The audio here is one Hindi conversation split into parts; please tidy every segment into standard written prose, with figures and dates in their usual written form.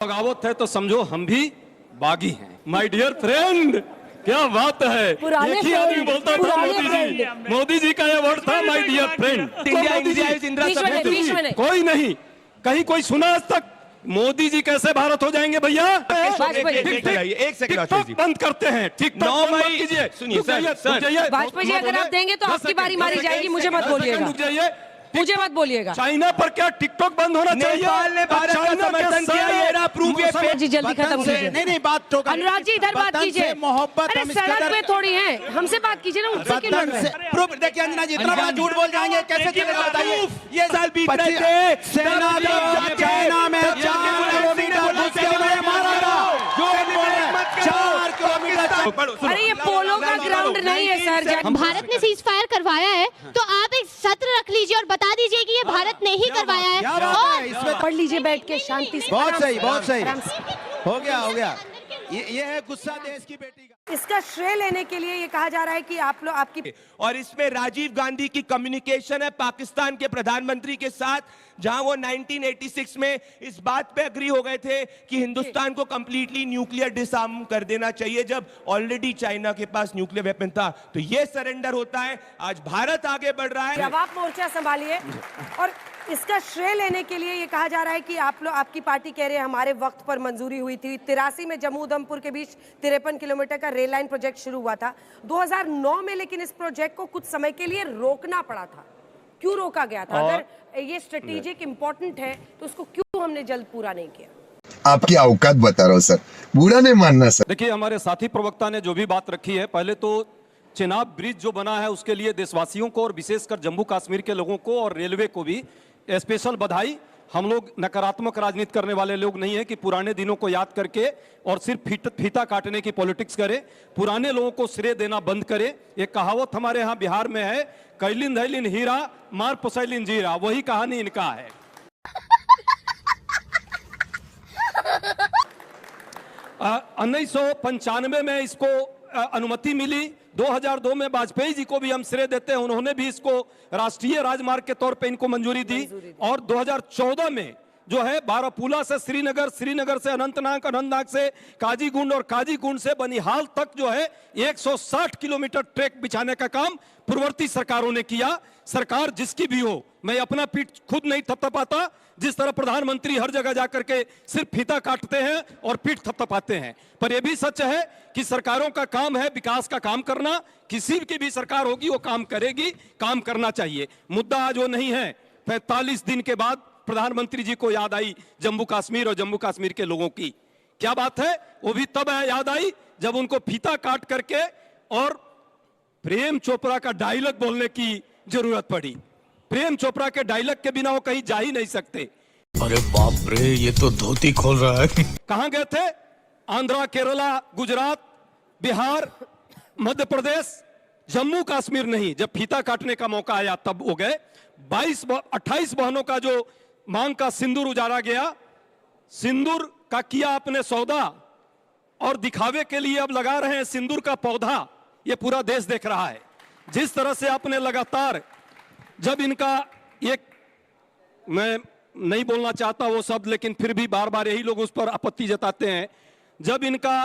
बगावत है तो समझो हम भी बागी हैं। माय डियर फ्रेंड, क्या बात है। एक ही आदमी बोलता था मोदी जी का ये वर्ड था माय डियर फ्रेंड। कोई नहीं, कहीं कोई सुना आज तक? मोदी जी कैसे भारत हो जाएंगे भैया? एक सेकंड बंद करते हैं। टिकटॉक बंद कीजिए। सुनिए सर, वाजपेयी जी अगर आप देंगे तो आपकी बारी मारी जाएगी। मुझे मत बोलिएगा, मुझे मत बोलिएगा। चाइना पर क्या टिकटॉक बंद होना चाहिए? नेपाल ने भारत का समर्थन किया, ये प्रूफ ये जी जल्दी खत्म कीजिए। नहीं बात तो अनुराग जी इधर बात कीजिए। मोहब्बत अरे सड़क पे थोड़ी है, हमसे बात कीजिए ना। उनसे क्यों लड़ रहे हैं? प्रूफ देखिए अंजना जी, इतना बड़ा झूठ बोल जाएंगे कैसे चलेगा बताइए? ये साल बीत रहे थे, सेना में चाइना में 4 किलोमीटर घुस के उन्हें मारा गया। जो 4 किलोमीटर। अरे ये पोलो का ग्राउंड नहीं है सर। भारत ने सीज फायर करवाया है तो आप एक सत्र रख लीजिए और बता दीजिए कि ये भारत ने ही करवाया है। और पढ़ लीजिए बैठ के शांति से। बहुत सही, बहुत सही। हो गया। ये है गुस्सा देश की बेटी का। इसका श्रेय लेने के लिए ये कहा जा रहा है कि आप लोग आपकी, और इसमें राजीव गांधी की कम्युनिकेशन है पाकिस्तान के प्रधानमंत्री के साथ, जहां वो 1986 में इस बात पे अग्री हो गए थे कि हिंदुस्तान को कंप्लीटली न्यूक्लियर डिसआर्म कर देना चाहिए, जब ऑलरेडी चाइना के पास न्यूक्लियर वेपन था। तो ये सरेंडर होता है। आज भारत आगे बढ़ रहा है। जवाब मोर्चा संभालिए। और इसका श्रेय लेने के लिए ये कहा जा रहा है कि आप लोग आपकी पार्टी कह रहे हैं हमारे वक्त पर मंजूरी हुई थी। 83 में जम्मू उधमपुर के बीच 53 किलोमीटर का रेल लाइन प्रोजेक्ट शुरू हुआ था 2009 में, लेकिन इस प्रोजेक्ट को कुछ समय के लिए रोकना पड़ा था। क्यों रोका गया था? अगर ये स्ट्रेटेजिक इंपॉर्टेंट है तो उसको क्यों हमने जल्द पूरा नहीं किया? आपकी औकात बता रहा हूँ सर, बुरा नहीं मानना सर। देखिए, हमारे साथी प्रवक्ता ने जो भी बात रखी है, पहले तो चिनाब ब्रिज जो बना है उसके लिए देशवासियों को और विशेषकर जम्मू कश्मीर के लोगों को और रेलवे को भी स्पेशल बधाई। हम लोग नकारात्मक राजनीति करने वाले लोग नहीं है कि पुराने दिनों को याद करके और सिर्फ फीता काटने की पॉलिटिक्स करें। पुराने लोगों को श्रेय देना बंद करें। एक कहावत हमारे यहाँ बिहार में है, कैलिन धैलिन हीरा मार पुसैलिन जीरा। वही कहानी इनका है। 1995 में इसको अनुमति मिली। 2002 में वाजपेयी जी को भी हम श्रेय देते हैं, उन्होंने भी इसको राष्ट्रीय राजमार्ग के तौर पे इनको मंजूरी दी। और 2014 में जो है बारापूला से श्रीनगर, श्रीनगर से अनंतनाग, अनंतनाग से काजीगुंड और काजीगुंड से बनिहाल तक जो है 160 किलोमीटर ट्रैक बिछाने का काम पूर्ववर्ती सरकारों ने किया। सरकार जिसकी भी हो, मैं अपना पीठ खुद नहीं थपथपाता। जिस तरह प्रधानमंत्री हर जगह जाकर के सिर्फ फीता काटते हैं और पीठ थपथपाते हैं, पर यह भी सच है कि सरकारों का काम है विकास का काम करना। किसी की भी सरकार होगी वो काम करेगी, काम करना चाहिए। मुद्दा आज वो नहीं है। 45 दिन के बाद प्रधानमंत्री जी को याद आई जम्मू कश्मीर और जम्मू कश्मीर के लोगों की। क्या बात है? वो भी तब याद आई जब उनको फीता काट करके और प्रेम चोपड़ा का डायलॉग बोलने की जरूरत पड़ी। प्रेम चोपड़ा के डायलॉग के बिना वो कहीं जा ही नहीं सकते। अरे बाप रे, ये तो धोती खोल रहा है। कहां गए थे? आंध्रा, केरला, गुजरात, बिहार, मध्य प्रदेश, जम्मू कश्मीर नहीं। जब फीता काटने का मौका आया तब हो गए। 28 बहनों का जो मांग का सिंदूर उजाड़ा गया, सिंदूर का किया आपने सौदा और दिखावे के लिए अब लगा रहे हैं सिंदूर का पौधा। ये पूरा देश देख रहा है। जिस तरह से आपने लगातार, जब इनका एक, मैं नहीं बोलना चाहता वो शब्द, लेकिन फिर भी बार बार यही लोग उस पर आपत्ति जताते हैं, जब इनका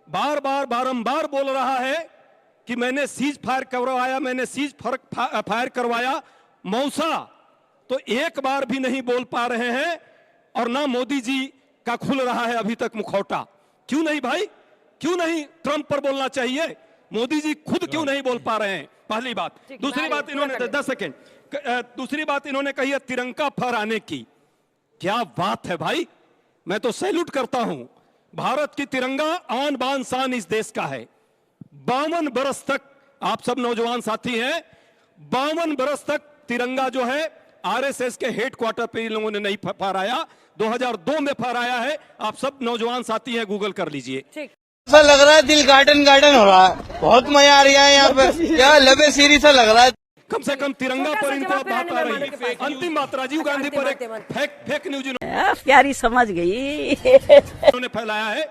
बार बार बारंबार बोल रहा है कि मैंने सीज फायर करवाया, मैंने सीज फायर करवाया मौसा, तो एक बार भी नहीं बोल पा रहे हैं। और ना मोदी जी का खुल रहा है अभी तक मुखौटा। क्यों नहीं भाई? क्यों नहीं ट्रंप पर बोलना चाहिए? मोदी जी खुद क्यों नहीं बोल पा रहे हैं? पहली बात। दूसरी बात इन्होंने 10 सेकेंड, दूसरी बात इन्होंने कही है तिरंगा फहराने की। क्या बात है भाई, मैं तो सैल्यूट करता हूं। भारत की तिरंगा आन बान शान इस देश का है। 52 बरस तक, आप सब नौजवान साथी हैं, 52 बरस तक तिरंगा जो है आरएसएस के हेडक्वार्टर पे इन लोगों ने नहीं फहराया। 2002 में फहराया है। आप सब नौजवान साथी हैं, गूगल कर लीजिए। ऐसा लग रहा है दिल गार्डन गार्डन हो रहा है। बहुत मजा आ रहा है यहाँ पे। क्या लबे सीरी सा लग रहा है। कम से कम तिरंगा पर इनको बात आ रही है। अंतिम बात, राजीव गांधी पर एक फेक न्यूज प्यारी समझ गई उन्होंने फैलाया है।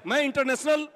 मैं इंटरनेशनल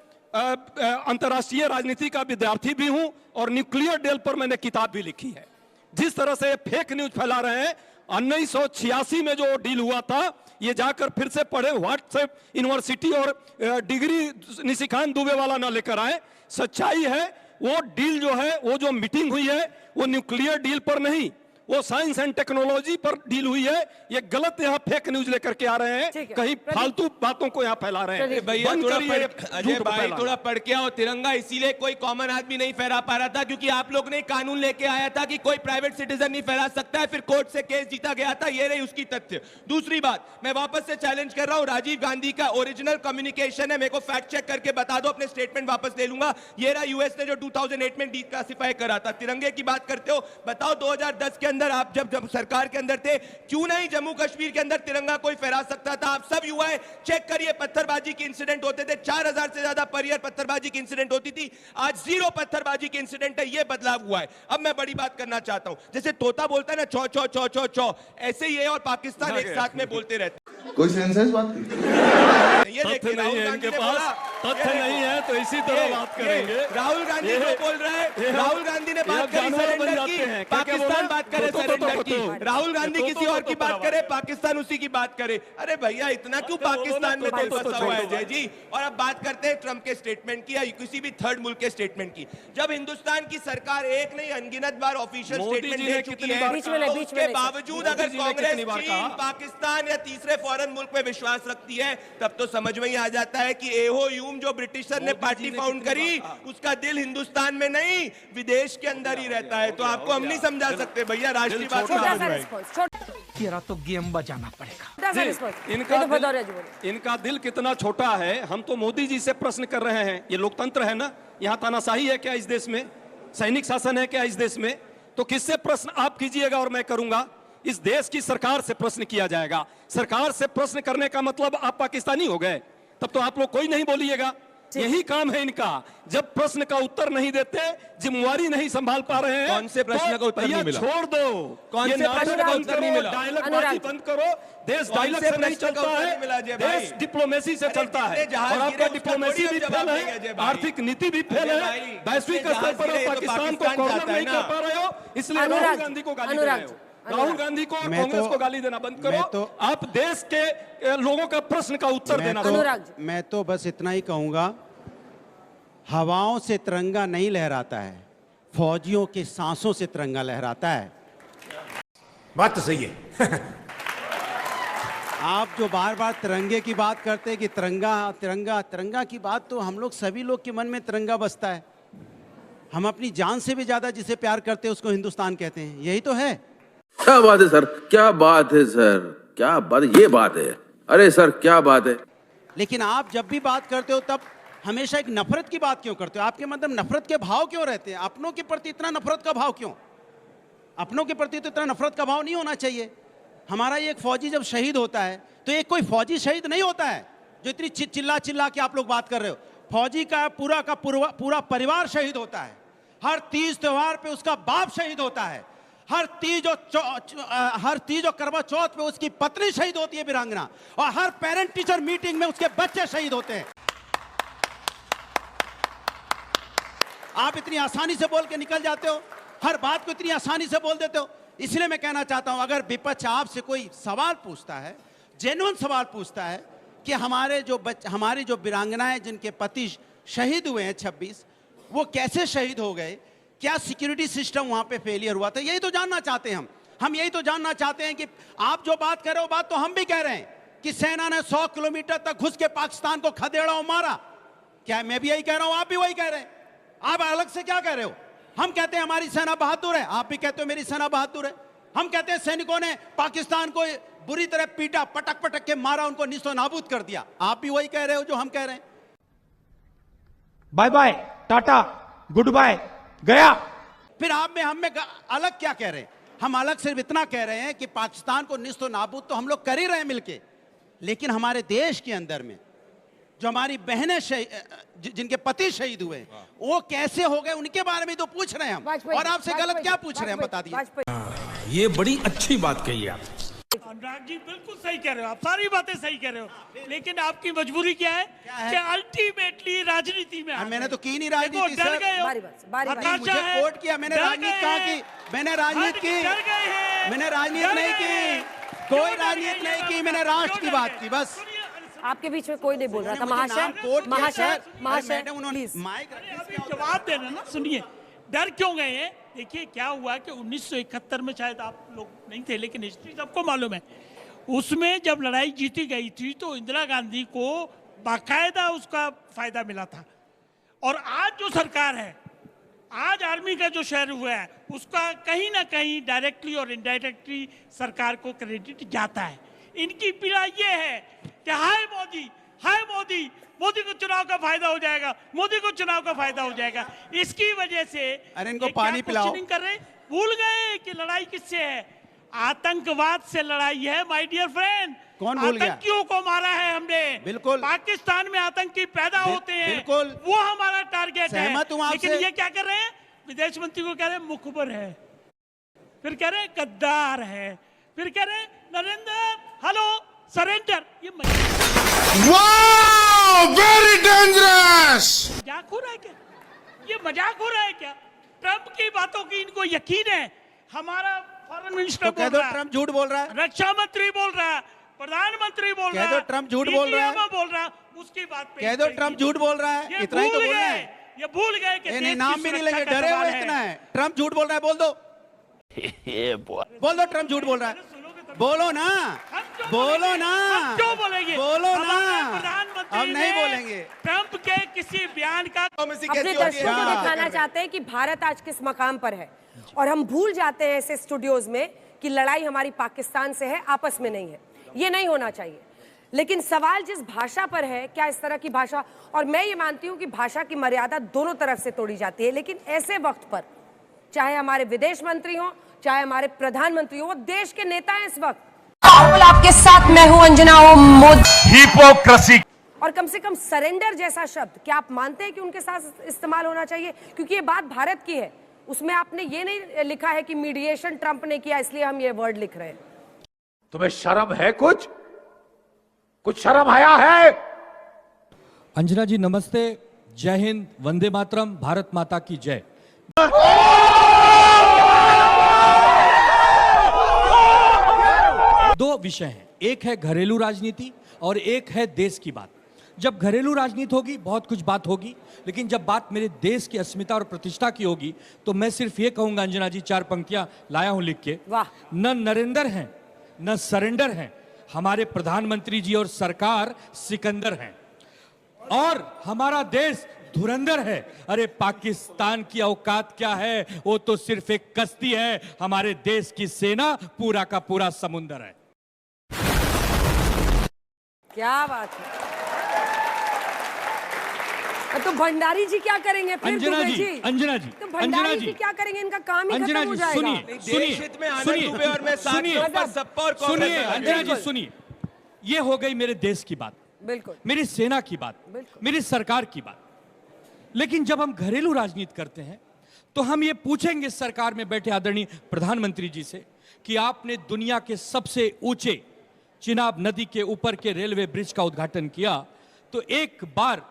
अंतर्राष्ट्रीय राजनीति का विद्यार्थी भी हूं और न्यूक्लियर डील पर मैंने किताब भी लिखी है। जिस तरह से फेक न्यूज फैला रहे हैं, 1986 में जो डील हुआ था ये जाकर फिर से पढ़े, व्हाट्सएप यूनिवर्सिटी और डिग्री निशिकांत दुबे वाला ना लेकर आए। सच्चाई है वो डील जो है, वो जो मीटिंग हुई है वो न्यूक्लियर डील पर नहीं, वो साइंस एंड टेक्नोलॉजी पर डील हुई है। ये गलत यहाँ फेक न्यूज लेकर के आ रहे हैं, कहीं फालतू बातों को यहाँ फैला रहे हैं। भैया बंद थोड़ा करिए अजय भाई थोड़ा पढ़ के आओ। तिरंगा इसीलिए कोई कॉमन आदमी नहीं फहरा पा रहा था क्योंकि आप लोग ने कानून लेके आया था कि कोई प्राइवेट सिटीजन नहीं फहरा सकता है, फिर कोर्ट से केस जीता गया था। ये रही उसकी तथ्य। दूसरी बात, मैं वापस से चैलेंज कर रहा हूं, राजीव गांधी का ओरिजिनल कम्युनिकेशन है, मेरे को फैक्ट चेक करके बता दो, अपने स्टेटमेंट वापस ले लूंगा। ये रहा यूएस ने जो 2008 में डिक्लासिफाई करा था। तिरंगे की बात करते हो, बताओ 2010 के अंदर आप जब सरकार के अंदर थे, क्यों नहीं जम्मू कश्मीर के अंदर तिरंगा कोई फहरा सकता था? आप सब युवा है, चेक करिए, पत्थरबाजी के इंसिडेंट होते थे, 4000 से ज्यादा पर ईयर पत्थरबाजी की इंसिडेंट होती थी। आज 0 पत्थरबाजी की इंसिडेंट है। ये बदलाव हुआ है। अब मैं बड़ी बात करना चाहता हूं, जैसे तोता बोलता है ना चौ चौ चौ चौ चौ, ऐसे ये और पाकिस्तान एक साथ में बोलते रहते। कोई सेंस है इस बात की? ये देखिए, नहीं है इनके पास, तथ्य नहीं है तो इसी तरह बात करेंगे। राहुल गांधी जो बोल रहे हैं, राहुल गांधी ने बात करी सरेंडर की, पाकिस्तान बात करे सरेंडर की। राहुल गांधी किसी और की बात करे, पाकिस्तान उसी की बात करे। अरे भैया इतना क्यों पाकिस्तान में दिल बसा हुआ है जय जी? और अब बात करते हैं ट्रंप के स्टेटमेंट की या किसी भी थर्ड मुल्क के स्टेटमेंट की। जब हिंदुस्तान की सरकार एक नहीं अनगिनत बार ऑफिशियल स्टेटमेंट दे चुकी है, तो उसके बावजूद अगर कांग्रेस चीन, पाकिस्तान या तीसरे फॉरेन मुल्क में विश्वास रखती है, तब तो समझ में ही आ जाता है कि एहो ह्यूम जो ब्रिटिशर ने पार्टी फाउंड करी, उसका दिल हिंदुस्तान में नहीं विदेश के अंदर ही रहता है। तो आपको हम नहीं समझा सकते भैया, राष्ट्रीय बात तेरा तो गेम बजाना पड़ेगा। इनका दिल कितना छोटा है। हम तो मोदी जी से प्रश्न कर रहे हैं, ये लोकतंत्र है ना, यहाँ तानाशाही है क्या इस देश में? सैनिक शासन है क्या इस देश में? तो किससे प्रश्न आप कीजिएगा और मैं करूंगा? इस देश की सरकार से प्रश्न किया जाएगा। सरकार से प्रश्न करने का मतलब आप पाकिस्तानी हो गए, तब तो आप लोग कोई नहीं बोलिएगा। यही काम है इनका, जब प्रश्न का उत्तर नहीं देते, जिम्मेवारी नहीं संभाल पा रहे हैं। कौन से प्रश्न का उत्तर नहीं मिला? छोड़ दो, कौन से प्रश्न का उत्तर नहीं मिला? डायलॉग बंद करो। देश डायलॉग से नहीं चलता है, देश डिप्लोमेसी से चलता है। और आपका डिप्लोमेसी भी फेल है, आर्थिक नीति भी फेल है, वैश्विक स्तर पर पाकिस्तान को कॉर्नर नहीं कर पा रहे हो, इसलिए राहुल गांधी को गाली दे रहे हो। राहुल गांधी को, कांग्रेस को गाली देना बंद करो। आप देश के लोगों का प्रश्न का उत्तर देना। मैं तो बस इतना ही कहूंगा, हवाओं से तिरंगा नहीं लहराता है, फौजियों के सांसों से तिरंगा लहराता है। बात तो सही है। आप जो बार बार तिरंगे की बात करते हैं कि तिरंगा तिरंगा तिरंगा की बात, तो हम लोग सभी लोग के मन में तिरंगा बसता है। हम अपनी जान से भी ज्यादा जिसे प्यार करते हैं उसको हिंदुस्तान कहते हैं। यही तो है। क्या बात है सर, क्या बात है सर, क्या बात, ये बात है। अरे सर क्या बात है। लेकिन आप जब भी बात करते हो तब हमेशा एक नफरत की बात क्यों करते हो? आपके मतलब नफरत के भाव क्यों रहते हैं? अपनों के प्रति इतना नफरत का भाव क्यों? अपनों के प्रति तो इतना नफरत का भाव नहीं होना चाहिए। हमारा ये एक फौजी जब शहीद होता है तो एक कोई फौजी शहीद नहीं होता है जो इतनी चिल्ला चिल्ला के आप लोग बात कर रहे हो। फौजी का पूरा परिवार शहीद होता है। हर तीज त्योहार पे उसका बाप शहीद होता है। हर तीज और करवा चौथ पे उसकी पत्नी शहीद होती है, वीरांगना। और हर पेरेंट टीचर मीटिंग में उसके बच्चे शहीद होते हैं। आप इतनी आसानी से बोल के निकल जाते हो, हर बात को इतनी आसानी से बोल देते हो। इसलिए मैं कहना चाहता हूं, अगर विपक्ष आपसे कोई सवाल पूछता है, जेन्युइन सवाल पूछता है कि हमारी जो वीरांगनाएं जिनके पति शहीद हुए हैं 26, वो कैसे शहीद हो गए, क्या सिक्योरिटी सिस्टम वहां पे फेलियर हुआ था, यही तो जानना चाहते हैं हम यही तो जानना चाहते हैं कि आप जो बात कर रहे हो, बात तो हम भी कह रहे हैं कि सेना ने 100 किलोमीटर तक घुस के पाकिस्तान को खदेड़ा और मारा। क्या मैं भी यही कह रहा हूं, आप भी वही कह रहे हैं? आप अलग से क्या कह रहे हो? हम कहते हैं हमारी सेना बहादुर है, आप भी कहते हो मेरी सेना बहादुर है। हम कहते हैं सैनिकों ने पाकिस्तान को बुरी तरह पीटा, पटक पटक के मारा, उनको निस्तो नाबूद कर दिया। आप भी वही कह रहे हो जो हम कह रहे हैं। Bye bye, tata, goodbye, गया। फिर आप में हम में अलग क्या कह रहे हैं? हम अलग सिर्फ इतना कह रहे हैं कि पाकिस्तान को निस्तो नाबूद तो हम लोग कर ही रहे हैं मिलके, लेकिन हमारे देश के अंदर में जो हमारी बहनें जिनके पति शहीद हुए, वो कैसे हो गए, उनके बारे में तो पूछ रहे हैं हम। और आपसे गलत क्या पूछ रहे हैं, बता दिए। ये बड़ी अच्छी बात कही आप। अनुराग जी बिल्कुल सही कह रहे हो, आप सारी बातें सही कह रहे हो, लेकिन आपकी मजबूरी क्या है कि अल्टीमेटली राजनीति में मैंने तो की नहीं राजनीति सर। मुझे कोर्ट किया, मैंने राजनीति कहा कि मैंने राजनीति की, मैंने राजनीति नहीं की। कोई राजनीति नहीं की, मैंने राष्ट्र की बात की बस। आपके बीच में कोई नहीं बोल रहा था। महाशय प्लीज जवाब देना ना, सुनिए डर क्यों गए हैं। देखिए क्या हुआ कि 1971 में, शायद आप लोग नहीं थे लेकिन हिस्ट्री सबको मालूम है, उसमें जब लड़ाई जीती गई थी तो इंदिरा गांधी को बाकायदा उसका फायदा मिला था। और आज जो सरकार है, आज आर्मी का जो शेयर हुआ है, उसका कहीं ना कहीं डायरेक्टली और इनडायरेक्टली सरकार को क्रेडिट जाता है। इनकी पीड़ा ये है कि हाय मोदी, हाय मोदी, मोदी को चुनाव का फायदा हो जाएगा, मोदी को चुनाव का फायदा हो जाएगा। इसकी वजह से अरे इनको पानी पिलाओ। कर रहे, भूल गए कि लड़ाई किससे है। आतंकवाद से लड़ाई है माय डियर फ्रेंड। कौन भूल गया? आतंकियों को मारा है हमने। बिल्कुल। पाकिस्तान में आतंकी पैदा होते हैं, बिल्कुल। वो हमारा टारगेट है। सहमत हूं आपसे। लेकिन ये क्या कर रहे हैं, विदेश मंत्री को कह रहे हैं मुखबर है, फिर कह रहे हैं गद्दार है, फिर कह रहे हैं नरेंद्र हेलो सरेंडर। ये वेरी डेंजरस। मजाक हो रहा है क्या? ये मजाक हो रहा है क्या? ट्रंप की बातों की इनको यकीन है। हमारा फॉरेन मिनिस्टर कह दो ट्रंप झूठ बोल रहा है, रक्षा मंत्री बोल रहा है, प्रधानमंत्री बोल रहा है, कह दो ट्रंप झूठ बोल रहा है, बोल रहा है, उसकी बात पे कह दो ट्रंप झूठ बोल रहा है। इतना ही तो बोलना है। ये भूल गए कि नहीं, नाम भी नहीं लेंगे, डरे हुए इतना है। ट्रंप झूठ बोल रहा है, बोल दो बोल दो ट्रंप झूठ बोल रहा है। बोलो ना, बोलो ना, क्यों बोलेंगे? बोलो ना, प्रधानमंत्री हम नहीं बोलेंगे। ट्रंप के किसी बयान का अपने दर्शकों को दिखाना चाहते हैं कि भारत आज किस मकाम पर है, और हम भूल जाते हैं ऐसे स्टूडियोज में कि लड़ाई हमारी पाकिस्तान से है, आपस में नहीं है। ये नहीं होना चाहिए। लेकिन सवाल जिस भाषा पर है, क्या इस तरह की भाषा, और मैं ये मानती हूं कि भाषा की मर्यादा दोनों तरफ से तोड़ी जाती है, लेकिन ऐसे वक्त पर चाहे हमारे विदेश मंत्री हो, चाहे हमारे प्रधानमंत्री हो, वो देश के नेता हैं इस वक्त। आपके साथ मैं हूं अंजना हिपोक्रेसी। और कम से कम सरेंडर जैसा शब्द क्या आप मानते हैं कि उनके साथ इस्तेमाल होना चाहिए? क्योंकि ये बात भारत की है, उसमें आपने ये नहीं लिखा है कि मीडिएशन ट्रंप ने किया इसलिए हम ये वर्ड लिख रहे हैं। तुम्हें शर्म है? कुछ शर्म आया है? अंजना जी नमस्ते, जय हिंद, वंदे मातरम, भारत माता की जय। दो विषय हैं, एक है घरेलू राजनीति और एक है देश की बात। जब घरेलू राजनीति होगी बहुत कुछ बात होगी, लेकिन जब बात मेरे देश की अस्मिता और प्रतिष्ठा की होगी तो मैं सिर्फ ये कहूंगा अंजना जी, 4 पंक्तियां लाया हूं लिख के। वाह। न नरेंद्र हैं, न सरेंडर हैं, हमारे प्रधानमंत्री जी और सरकार सिकंदर हैं, और हमारा देश धुरंधर है। अरे पाकिस्तान की औकात क्या है, वो तो सिर्फ एक कश्ती है, हमारे देश की सेना पूरा का पूरा समुंदर है। क्या बात है। तो भंडारी जी क्या करेंगे फिर? अंजना जी, अंजना जी, तो भंडारी जी क्या करेंगे? इनका काम ही खत्म हो जाएगा। सुनिए, सुनिए, अंजना जी सुनिए, ये हो गई मेरे देश की बात, बिल्कुल मेरी सेना की बात, मेरी सरकार की बात। लेकिन जब हम घरेलू राजनीति करते हैं तो हम ये पूछेंगे सरकार में बैठे आदरणीय प्रधानमंत्री जी से कि आपने दुनिया के सबसे ऊंचे चिनाब नदी के ऊपर के रेलवे ब्रिज का उद्घाटन किया, तो एक बार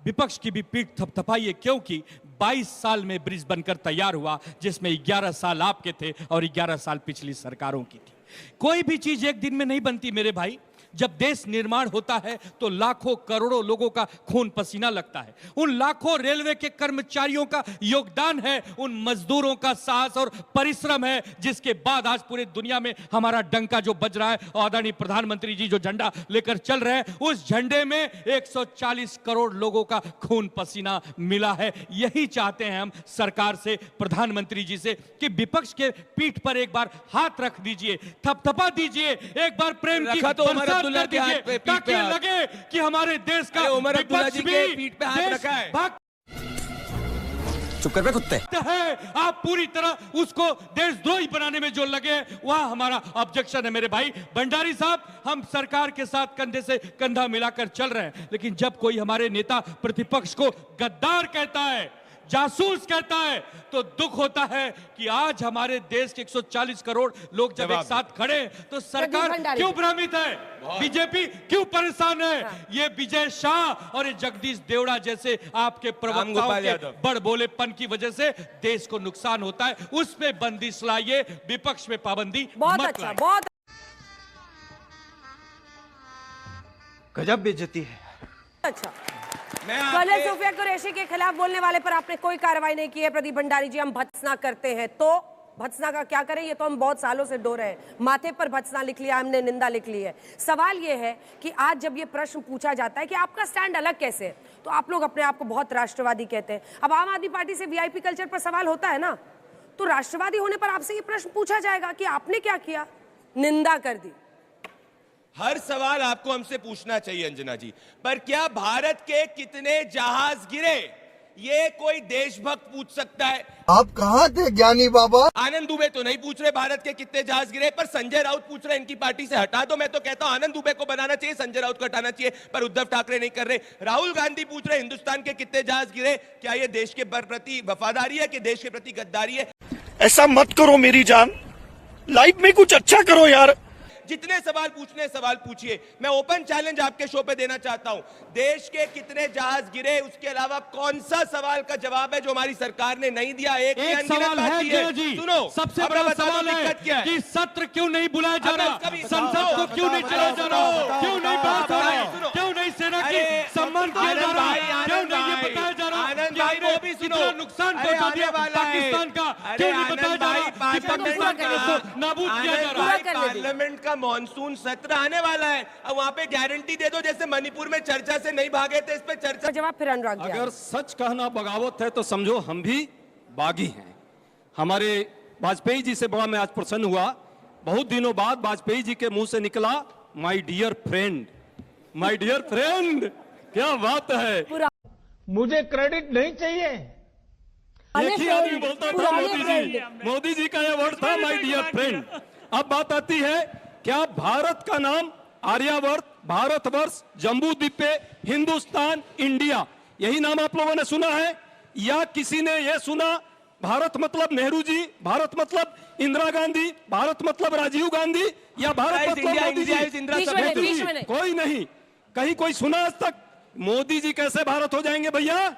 विपक्ष की भी पीठ थपथपाइए, क्योंकि 22 साल में ब्रिज बनकर तैयार हुआ, जिसमें 11 साल आपके थे और 11 साल पिछली सरकारों की थी। कोई भी चीज एक दिन में नहीं बनती मेरे भाई। जब देश निर्माण होता है तो लाखों करोड़ों लोगों का खून पसीना लगता है, उन लाखों रेलवे के कर्मचारियों का योगदान है, उन मजदूरों का साहस और परिश्रम है, जिसके बाद आज पूरे दुनिया में हमारा डंका जो बज रहा है, आदरणीय प्रधानमंत्री जी जो झंडा लेकर चल रहे हैं, उस झंडे में 140 करोड़ लोगों का खून पसीना मिला है। यही चाहते हैं हम सरकार से, प्रधानमंत्री जी से, कि विपक्ष के पीठ पर एक बार हाथ रख दीजिए, थपथपा दीजिए, एक बार प्रेम की बरसात कर दीजिए, ताकि लगे कि हमारे देश का विपक्ष भी पीठ पे हाथ रखा है। चुप कर बे कुत्ते। आप पूरी तरह उसको देशद्रोही बनाने में जो लगे, वहां हमारा ऑब्जेक्शन है मेरे भाई। भंडारी साहब, हम सरकार के साथ कंधे से कंधा मिलाकर चल रहे हैं, लेकिन जब कोई हमारे नेता प्रतिपक्ष को गद्दार कहता है, जासूस कहता है, तो दुख होता है कि आज हमारे देश के 140 करोड़ लोग जब एक साथ खड़े, तो सरकार क्यों भ्रमित है, बीजेपी क्यों परेशान है? ये विजय शाह और ये जगदीश देवड़ा जैसे आपके प्रवक्ताओं के बड़ बोलेपन की वजह से देश को नुकसान होता है। उसमें बंदिश लाइए, विपक्ष में पाबंदी बहुत मत अच्छा, लाइए। बहुत गजब बेइज्जती है। अच्छा, मैं कर्नल सूफिया कुरैशी के खिलाफ बोलने वाले पर आपने कोई कार्रवाई नहीं की है। प्रदीप भंडारी जी, हम भत्सना करते हैं तो भत्सना का क्या करें, ये तो हम बहुत सालों से डो रहे हैं। माथे पर भत्सना लिख लिया हमने, निंदा लिख ली है। सवाल ये है कि आज जब ये प्रश्न पूछा जाता है कि आपका स्टैंड अलग कैसे है, तो आप लोग अपने आप को बहुत राष्ट्रवादी कहते हैं। अब आम आदमी पार्टी से वीआईपी कल्चर पर सवाल होता है ना, तो राष्ट्रवादी होने पर आपसे ये प्रश्न पूछा जाएगा कि आपने क्या किया, निंदा कर दी। हर सवाल आपको हमसे पूछना चाहिए अंजना जी, पर क्या भारत के कितने जहाज गिरे ये कोई देशभक्त पूछ सकता है? आप कहाँ थे ज्ञानी बाबा? आनंद दुबे तो नहीं पूछ रहे भारत के कितने जहाज गिरे, पर संजय राउत पूछ रहे, इनकी पार्टी से हटा दो। मैं तो कहता हूं आनंद दुबे को बनाना चाहिए, संजय राउत को हटाना चाहिए, पर उद्धव ठाकरे नहीं कर रहे। राहुल गांधी पूछ रहे हिंदुस्तान के कितने जहाज गिरे। क्या ये देश के प्रति वफादारी है कि देश के प्रति गद्दारी है? ऐसा मत करो मेरी जान, लाइफ में कुछ अच्छा करो यार। जितने सवाल पूछने सवाल पूछिए। मैं ओपन चैलेंज आपके शो पे देना चाहता हूं, देश के कितने जहाज गिरे, उसके अलावा कौन सा सवाल का जवाब है जो हमारी सरकार ने नहीं दिया? एक सवाल है जी, सुनो, सबसे बड़ा सवाल है कि सत्र क्यों नहीं बुलाया जा रहा, संसद को क्यों नहीं चलाया जा रहा, क्यों नहीं बात हो रही, क्यों नहीं सेना की सम्मान किया जा रहा, क्यों नहीं ये बताया जा रहा आनंद भाई वो भी सुनो, नुकसान पहुंचा दिया पाकिस्तान का, क्यों नहीं बताया जा रहा कि पाकिस्तान को नाबूद किया जा रहा है। पार्लियामेंट का मॉनसून सत्र आने वाला है, अब वहां पे गारंटी दे दो जैसे मणिपुर में चर्चा से नहीं भागे थे, इस पे चर्चा। जवाब फिर अनुराग जी। अगर सच कहना बगावत है तो समझो हम भी बागी हैं। हमारे वाजपेयी जी से बड़ा मैं आज प्रसन्न हुआ, बहुत दिनों बाद वाजपेयी जी के मुंह से निकला my dear friend, my dear friend. क्या बात है, मुझे क्रेडिट नहीं चाहिए। एक ही आदमी बोलता था मोदी जी का यह वर्ड था माय डियर फ्रेंड। अब बात आती है, क्या भारत का नाम आर्यावर्त, भारतवर्ष, जम्बू द्वीप, हिंदुस्तान, इंडिया, यही नाम आप लोगों ने सुना है? या किसी ने यह सुना भारत मतलब नेहरू जी, भारत मतलब इंदिरा गांधी, भारत मतलब राजीव गांधी, या भारत मतलब मोदी जी? कोई नहीं। कहीं कोई सुना आज तक? मोदी जी कैसे भारत हो जाएंगे भैया?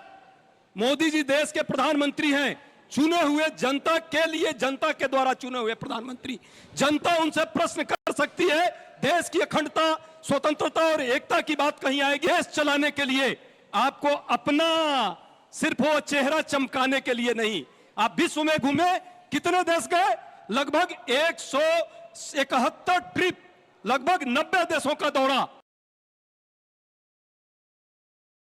मोदी जी देश के प्रधानमंत्री हैं, चुने हुए जनता के लिए, जनता के द्वारा चुने हुए प्रधानमंत्री। जनता उनसे प्रश्न कर सकती है, देश की अखंडता, स्वतंत्रता और एकता की बात कहीं आएगी? देश चलाने के लिए आपको अपना सिर्फ वो चेहरा चमकाने के लिए नहीं। आप विश्व में घूमे, कितने देश गए? लगभग 171 ट्रिप, लगभग 90 देशों का दौरा।